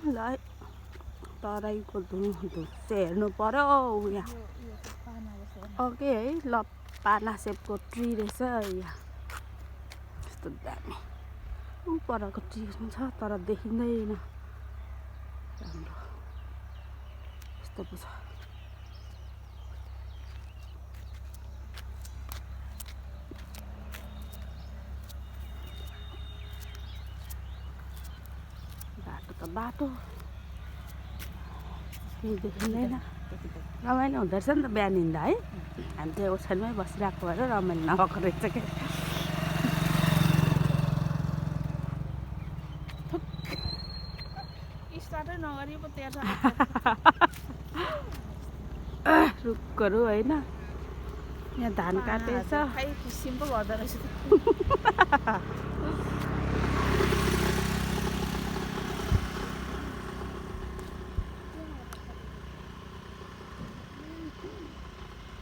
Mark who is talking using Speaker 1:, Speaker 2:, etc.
Speaker 1: ल है तराईको धुच्चे हेर्नु पर्यो यहाँ ओके है ल पाना सेपको ट्री रहेछ यहाँ यस्तो दामी ऊ परको ट्री छ तर देखिँदैन राम्रो यस्तो पो छ बाटो त बाटो केही देखिँदैन रमाइलो हुँदो रहेछ नि त बिहान हिँड्दा है हामी चाहिँ ओछ्यानमै बसिरहेको भएर रमाइलो नभएको रहेछ क्या
Speaker 2: स्टार्टै नगरी पो त्यहाँ
Speaker 1: रुखहरू होइन यहाँ धान काटेछ
Speaker 2: सिम्पल गर्दो रहेछ